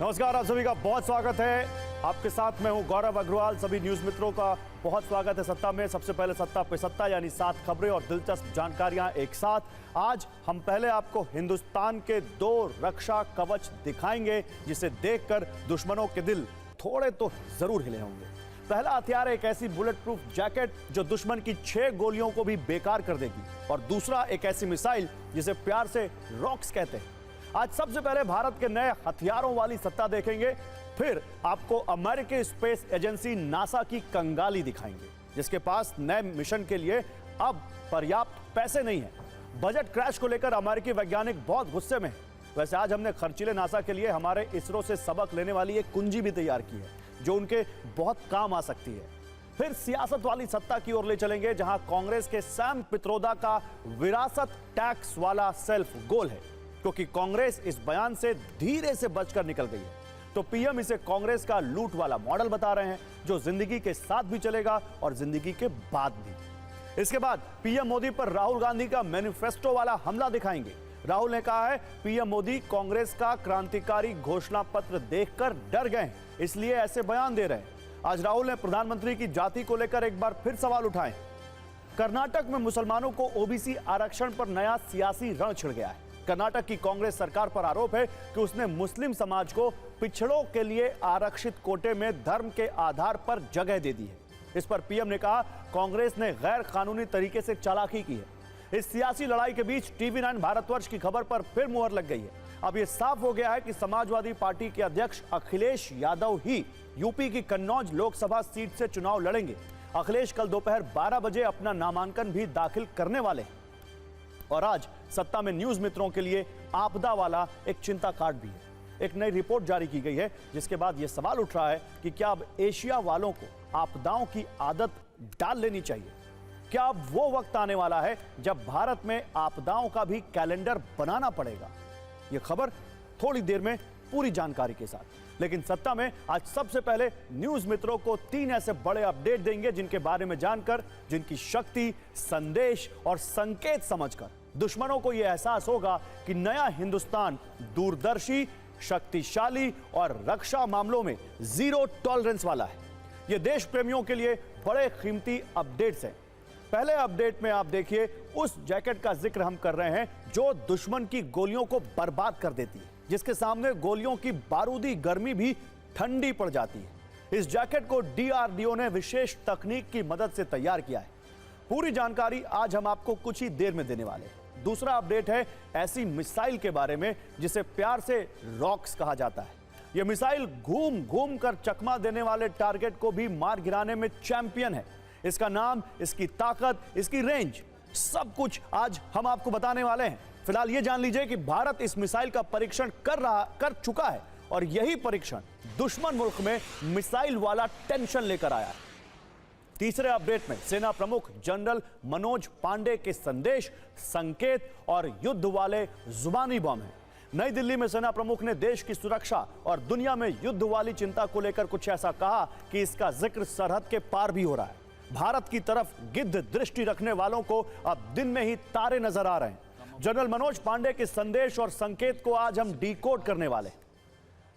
नमस्कार, आप सभी का बहुत स्वागत है। आपके साथ मैं हूं गौरव अग्रवाल। सभी न्यूज मित्रों का बहुत स्वागत है सत्ता में। सबसे पहले सत्ता पे सत्ता, यानी 7 खबरें और दिलचस्प जानकारियां एक साथ। आज हम पहले आपको हिंदुस्तान के 2 रक्षा कवच दिखाएंगे जिसे देखकर दुश्मनों के दिल थोड़े तो जरूर हिले होंगे। पहला हथियार एक ऐसी बुलेट प्रूफ जैकेट जो दुश्मन की 6 गोलियों को भी बेकार कर देगी, और दूसरा एक ऐसी मिसाइल जिसे प्यार से रॉक्स कहते हैं। आज सबसे पहले भारत के नए हथियारों वाली सत्ता देखेंगे, फिर आपको अमेरिकी स्पेस एजेंसी नासा की कंगाली दिखाएंगे जिसके पास नए मिशन के लिए अब पर्याप्त पैसे नहीं है। बजट क्रैश को लेकर अमेरिकी वैज्ञानिक बहुत गुस्से में हैं। वैसे आज हमने खर्चीले नासा के लिए हमारे इसरो से सबक लेने वाली एक कुंजी भी तैयार की है जो उनके बहुत काम आ सकती है। फिर सियासत वाली सत्ता की ओर ले चलेंगे जहां कांग्रेस के सैम पित्रोदा का विरासत टैक्स वाला सेल्फ गोल है, क्योंकि कांग्रेस इस बयान से धीरे से बचकर निकल गई है। तो पीएम इसे कांग्रेस का लूट वाला मॉडल बता रहे हैं जो जिंदगी के साथ भी चलेगा और जिंदगी के बाद भी। इसके बाद पीएम मोदी पर राहुल गांधी का मैनिफेस्टो वाला हमला दिखाएंगे। राहुल ने कहा है पीएम मोदी कांग्रेस का क्रांतिकारी घोषणा पत्र देखकर डर गए हैं, इसलिए ऐसे बयान दे रहे हैं। आज राहुल ने प्रधानमंत्री की जाति को लेकर एक बार फिर सवाल उठाए। कर्नाटक में मुसलमानों को ओबीसी आरक्षण पर नया सियासी रण छिड़ गया है। कर्नाटक की कांग्रेस सरकार पर आरोप है कि उसने मुस्लिम समाज को पिछड़ों के लिए आरक्षित कोटे में धर्म के आधार पर जगह दे दी है। इस पर पीएम ने कहा कांग्रेस ने गैर कानूनी तरीके से चालाकी की है। इस सियासी लड़ाई के बीच टीवी 9 भारतवर्ष की खबर पर फिर मुहर लग गई है। अब यह साफ हो गया है कि समाजवादी पार्टी के अध्यक्ष अखिलेश यादव ही यूपी की कन्नौज लोकसभा सीट से चुनाव लड़ेंगे। अखिलेश कल दोपहर 12 बजे अपना नामांकन भी दाखिल करने वाले हैं। और आज सत्ता में न्यूज मित्रों के लिए आपदा वाला एक चिंता कार्ड भी है। एक नई रिपोर्ट जारी की गई है जिसके बाद यह सवाल उठ रहा है कि क्या अब एशिया वालों को आपदाओं की आदत डाल लेनी चाहिए। क्या अब वो वक्त आने वाला है जब भारत में आपदाओं का भी कैलेंडर बनाना पड़ेगा। यह खबर थोड़ी देर में पूरी जानकारी के साथ। लेकिन सत्ता में आज सबसे पहले न्यूज मित्रों को 3 ऐसे बड़े अपडेट देंगे जिनके बारे में जानकर, जिनकी शक्ति, संदेश और संकेत समझकर दुश्मनों को यह एहसास होगा कि नया हिंदुस्तान दूरदर्शी, शक्तिशाली और रक्षा मामलों में जीरो टॉलरेंस वाला है। यह देश प्रेमियों के लिए बड़े कीमती अपडेट्स हैं। पहले अपडेट में आप देखिए, उस जैकेट का जिक्र हम कर रहे हैं जो दुश्मन की गोलियों को बर्बाद कर देती है, जिसके सामने गोलियों की बारूदी गर्मी भी ठंडी पड़ जाती है। इस जैकेट को डीआरडीओ ने विशेष तकनीक की मदद से तैयार किया है। पूरी जानकारी आज हम आपको कुछ ही देर में देने वाले हैं। दूसरा अपडेट है ऐसी मिसाइल के बारे में जिसे प्यार से रॉक्स कहा जाता है। यह मिसाइल घूम घूम कर चकमा देने वाले टारगेट को भी मार गिराने में चैंपियन है। इसका नाम, इसकी ताकत, इसकी रेंज, सब कुछ आज हम आपको बताने वाले हैं। फिलहाल यह जान लीजिए कि भारत इस मिसाइल का परीक्षण कर चुका है और यही परीक्षण दुश्मन मुल्क में मिसाइल वाला टेंशन लेकर आया है। तीसरे अपडेट में सेना प्रमुख जनरल मनोज पांडे के संदेश, संकेत और युद्ध वाले जुबानी बम हैं। नई दिल्ली में सेना प्रमुख ने देश की सुरक्षा और दुनिया में युद्ध वाली चिंता को लेकर कुछ ऐसा कहा कि इसका जिक्र सरहद के पार भी हो रहा है। भारत की तरफ गिद्ध दृष्टि रखने वालों को अब दिन में ही तारे नजर आ रहे हैं। जनरल मनोज पांडे के संदेश और संकेत को आज हम डिकोड करने वाले हैं।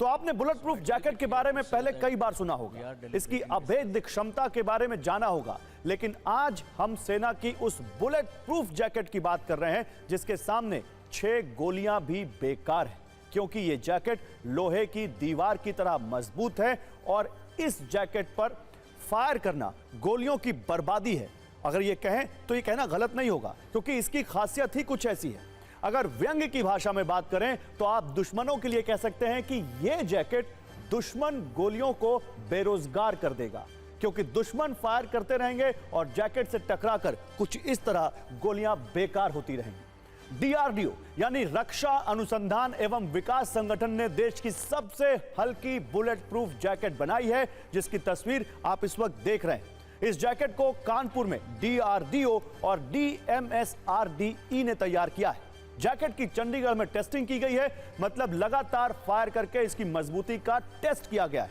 तो आपने बुलेट प्रूफ जैकेट के बारे में पहले कई बार सुना होगा, इसकी अभेद्य क्षमता के बारे में जाना होगा, लेकिन आज हम सेना की उस बुलेट प्रूफ जैकेट की बात कर रहे हैं जिसके सामने 6 गोलियां भी बेकार हैं, क्योंकि यह जैकेट लोहे की दीवार की तरह मजबूत है और इस जैकेट पर फायर करना गोलियों की बर्बादी है। अगर यह कहें तो यह कहना गलत नहीं होगा, क्योंकि इसकी खासियत ही कुछ ऐसी है। अगर व्यंग्य की भाषा में बात करें तो आप दुश्मनों के लिए कह सकते हैं कि यह जैकेट दुश्मन गोलियों को बेरोजगार कर देगा, क्योंकि दुश्मन फायर करते रहेंगे और जैकेट से टकराकर कुछ इस तरह गोलियां बेकार होती रहेंगी। डीआरडीओ यानी रक्षा अनुसंधान एवं विकास संगठन ने देश की सबसे हल्की बुलेट प्रूफ जैकेट बनाई है, जिसकी तस्वीर आप इस वक्त देख रहे हैं। इस जैकेट को कानपुर में डीआरडीओ और डीएमएसआरडीई ने तैयार किया है। जैकेट की चंडीगढ़ में टेस्टिंग की गई है, मतलब लगातार फायर करके इसकी मजबूती का टेस्ट किया गया है।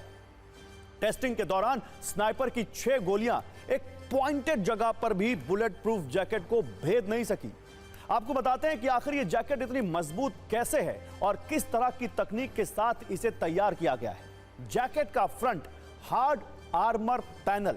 टेस्टिंग के दौरान स्नाइपर की 6 गोलियां एक पॉइंटेड जगह पर भी बुलेट प्रूफ जैकेट को भेद नहीं सकी। आपको बताते हैं कि आखिर ये जैकेट इतनी मजबूत कैसे है और किस तरह की तकनीक के साथ इसे तैयार किया गया है। जैकेट का front hard armour panel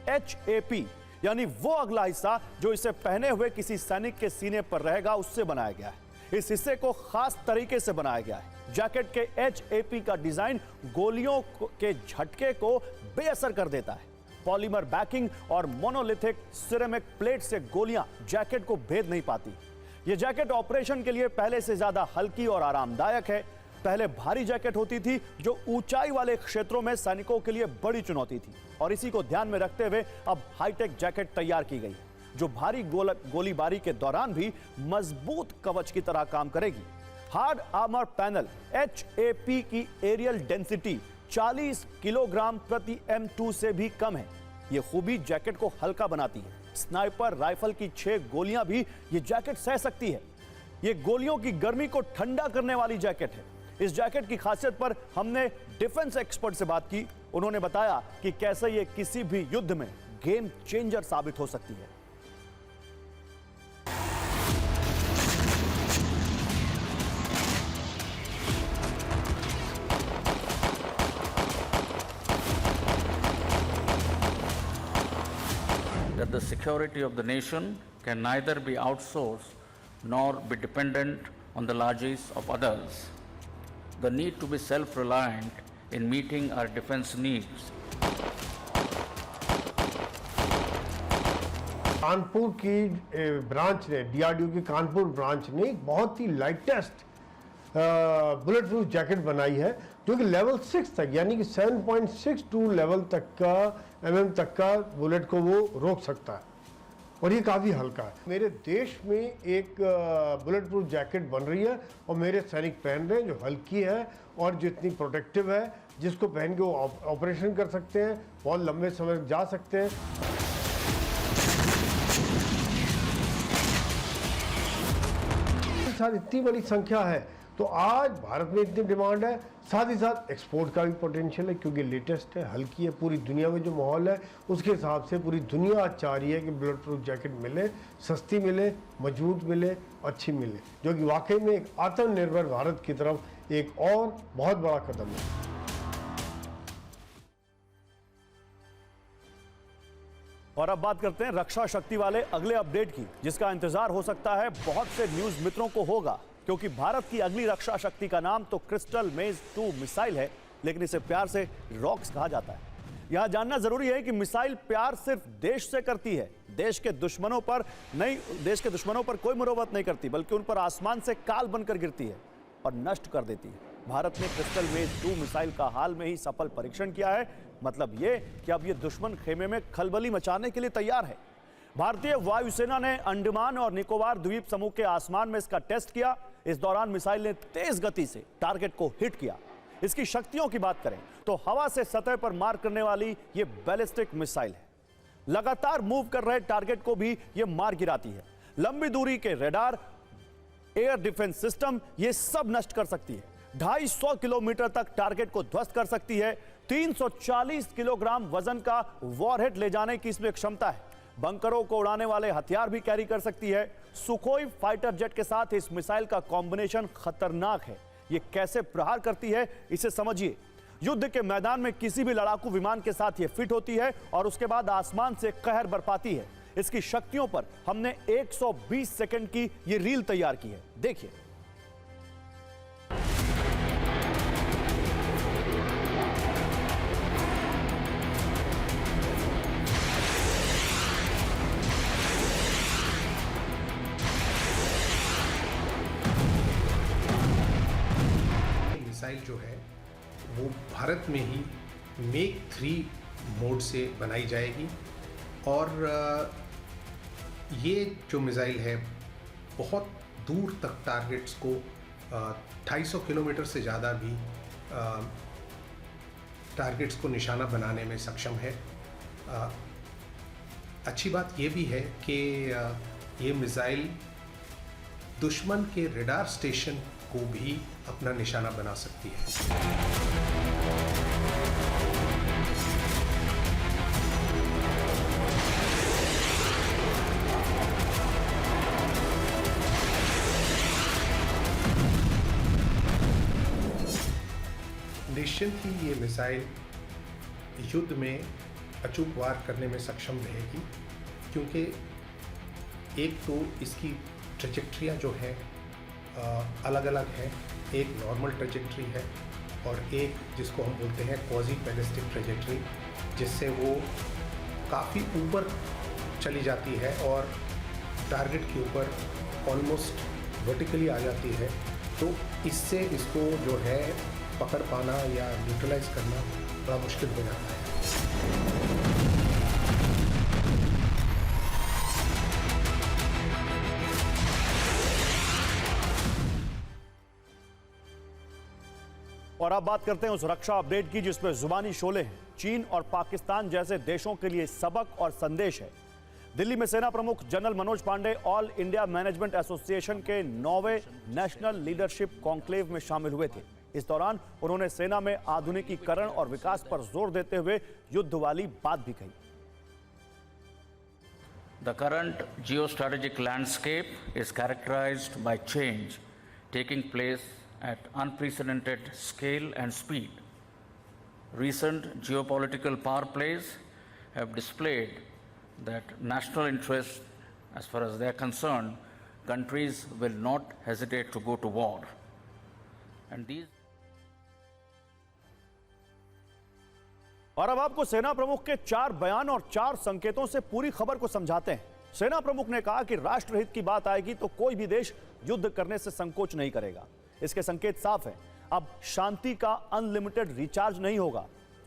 HAP यानी वो अगला हिस्सा जो इसे पहने हुए किसी सैनिक के सीने पर रहेगा उससे बनाया गया है। इस हिस्से को खास तरीके से बनाया गया है। जैकेट के HAP का डिजाइन गोलियों के झटके को बेअसर कर देता है। पॉलीमर बैकिंग और मोनोलिथिक सिरेमिक प्लेट से गोलियां जैकेट को भेद नहीं पाती। यह जैकेट ऑपरेशन के लिए पहले से ज्यादा हल्की और आरामदायक है। पहले भारी जैकेट होती थी जो ऊंचाई वाले क्षेत्रों में सैनिकों के लिए बड़ी चुनौती थी और इसी को ध्यान में रखते हुए अब हाईटेक जैकेट तैयार की गई जो भारी गोलीबारी के दौरान भी मजबूत कवच की तरह काम करेगी। हार्ड आर्मर पैनल HAP की एरियल डेंसिटी 40 किलोग्राम प्रति M2 से भी कम है। यह खूबी जैकेट को हल्का बनाती है। स्नाइपर राइफल की 6 गोलियां भी यह जैकेट सह सकती है। यह गोलियों की गर्मी को ठंडा करने वाली जैकेट है। इस जैकेट की खासियत पर हमने डिफेंस एक्सपर्ट से बात की। उन्होंने बताया कि कैसे यह किसी भी युद्ध में गेम चेंजर साबित हो सकती है। That the security of the nation can neither be outsourced nor be dependent on the largesse of others. The need to be self-reliant in meeting our defense needs. Kanpur की ब्रांच ने, DRDO की Kanpur branch ने एक बहुत ही lightest bullet proof jacket बनाई है जो कि लेवल 6 तक यानी कि 7.62 लेवल तक का तक का बुलेट को वो रोक सकता है और ये काफ़ी हल्का है। मेरे देश में एक बुलेट प्रूफ जैकेट बन रही है और मेरे सैनिक पहन रहे हैं जो हल्की है और जो इतनी प्रोटेक्टिव है, जिसको पहन के वो ऑपरेशन कर सकते हैं, बहुत लंबे समय तक जा सकते हैं। साथ इतनी बड़ी संख्या है तो आज भारत में इतनी डिमांड है, साथ ही साथ एक्सपोर्ट का भी पोटेंशियल है क्योंकि लेटेस्ट है, हल्की है। पूरी दुनिया में जो माहौल है उसके हिसाब से पूरी दुनिया चाह रही है कि बुलेट प्रूफ जैकेट मिले, सस्ती मिले, मजबूत मिले, अच्छी मिले, जो कि वाकई में एक आत्मनिर्भर भारत की तरफ एक और बहुत बड़ा कदम है। और अब बात करते हैं रक्षा शक्ति वाले अगले अपडेट की, जिसका इंतजार हो सकता है बहुत से न्यूज मित्रों को होगा, क्योंकि भारत की अगली रक्षा शक्ति का नाम तो क्रिस्टल मेज 2 मिसाइल है, लेकिन इसे प्यार से रॉक्स कहा जाता है। यहां जानना जरूरी है कि मिसाइल प्यार सिर्फ देश से करती है, देश के दुश्मनों पर नहीं, देश के दुश्मनों पर कोई मुरव्वत नहीं करती, बल्कि उन पर आसमान से काल बनकर गिरती है और नष्ट कर देती है। भारत ने क्रिस्टल मेज 2 मिसाइल का हाल में ही सफल परीक्षण किया है। मतलब ये कि अब ये दुश्मन खेमे में खलबली मचाने के लिए तैयार है। भारतीय वायुसेना ने अंडमान और निकोबार द्वीप समूह के आसमान में इसका टेस्ट किया। इस दौरान मिसाइल ने तेज गति से टारगेट को हिट किया। इसकी शक्तियों की बात करें तो हवा से सतह पर मार करने वाली ये बैलिस्टिक मिसाइल है। लगातार मूव कर रहे टारगेट को भी ये मार गिराती है। लंबी दूरी के रेडार, एयर डिफेंस सिस्टम ये सब नष्ट कर सकती है। 250 किलोमीटर तक टारगेट को ध्वस्त कर सकती है। 340 किलोग्राम वजन का वॉरहेड ले जाने की इसमें क्षमता है। बंकरों को उड़ाने वाले हथियार भी कैरी कर सकती है। सुखोई फाइटर जेट के साथ इस मिसाइल का कॉम्बिनेशन खतरनाक है। ये कैसे प्रहार करती है इसे समझिए। युद्ध के मैदान में किसी भी लड़ाकू विमान के साथ ये फिट होती है और उसके बाद आसमान से कहर बरपाती है। इसकी शक्तियों पर हमने 120 सेकंड की ये रील तैयार की है, देखिए। मिसाइल जो है वो भारत में ही मेक 3 मोड से बनाई जाएगी और ये जो मिसाइल है बहुत दूर तक टारगेट्स को 250 किलोमीटर से ज़्यादा भी टारगेट्स को निशाना बनाने में सक्षम है। अच्छी बात ये भी है कि ये मिसाइल दुश्मन के रडार स्टेशन को भी अपना निशाना बना सकती है। निश्चित ही ये मिसाइल युद्ध में अचूक वार करने में सक्षम रहेगी, क्योंकि एक तो इसकी ट्रेजेक्ट्रियाँ जो हैं अलग अलग हैं। एक नॉर्मल ट्रेजेक्ट्री है और एक जिसको हम बोलते हैं क्वाजी बैलिस्टिक ट्रेजेक्ट्री, जिससे वो काफ़ी ऊपर चली जाती है और टारगेट के ऊपर ऑलमोस्ट वर्टिकली आ जाती है। तो इससे इसको जो है पकड़ पाना या न्यूट्रलाइज करना बड़ा मुश्किल हो जाता है। और अब बात करते हैं उस रक्षा अपडेट की जिसमें जुबानी शोले हैं। चीन और पाकिस्तान जैसे देशों के लिए सबक और संदेश है। दिल्ली में सेना प्रमुख general Manoj Pande all India management association के 9वें नेशनल लीडरशिप कॉन्क्लेव में शामिल हुए थे। इस दौरान उन्होंने सेना में आधुनिकीकरण और विकास पर जोर देते हुए युद्ध वाली बात भी कही। The current geostrategic landscape is characterized by change taking place at unprecedented scale and speed. Recent geopolitical power plays have displayed that national interests, as far as they are concerned, countries will not hesitate to go to war. And these और अब आपको सेना प्रमुख के 4 बयान और 4 संकेतों से पूरी खबर को समझाते हैं। सेना प्रमुख ने कहा कि राष्ट्रहित की बात आएगी तो कोई भी देश युद्ध करने से संकोच नहीं करेगा। इसके संकेत साफ हैं। अब शांति का अनलिमिटेड रिचार्ज नहीं होगा,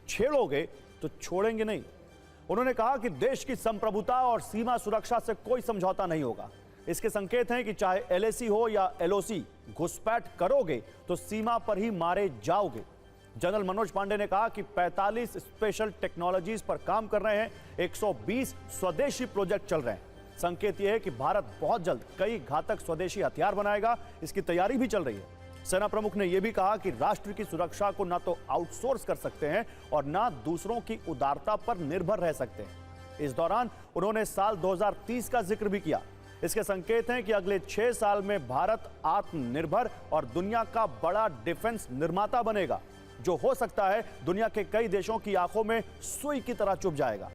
छेड़ोगे तो छोड़ेंगे नहीं। उन्होंने कहा कि देश की संप्रभुता और सीमा सुरक्षा से कोई समझौता नहीं होगा। इसके संकेत हैं कि चाहे एलएसी हो या एलओसी, घुसपैठ करोगे तो सीमा पर ही मारे जाओगे। जनरल मनोज पांडे ने कहा कि 45 स्पेशल टेक्नोलॉजीज पर काम कर रहे हैं, 120 स्वदेशी प्रोजेक्ट चल रहे हैं। संकेत यह है कि भारत बहुत जल्द कई घातक स्वदेशी हथियार बनाएगा, इसकी तैयारी भी चल रही है। सेना प्रमुख ने यह भी कहा कि राष्ट्र की सुरक्षा को ना तो आउटसोर्स कर सकते हैं और ना दूसरों की उदारता पर निर्भर रह सकते हैं। इस दौरान उन्होंने साल 2030 का जिक्र भी किया। इसके संकेत हैं कि अगले 6 साल में भारत आत्मनिर्भर और दुनिया का बड़ा डिफेंस निर्माता बनेगा, जो हो सकता है दुनिया के कई देशों की आंखों में सुई की तरह चुभ जाएगा।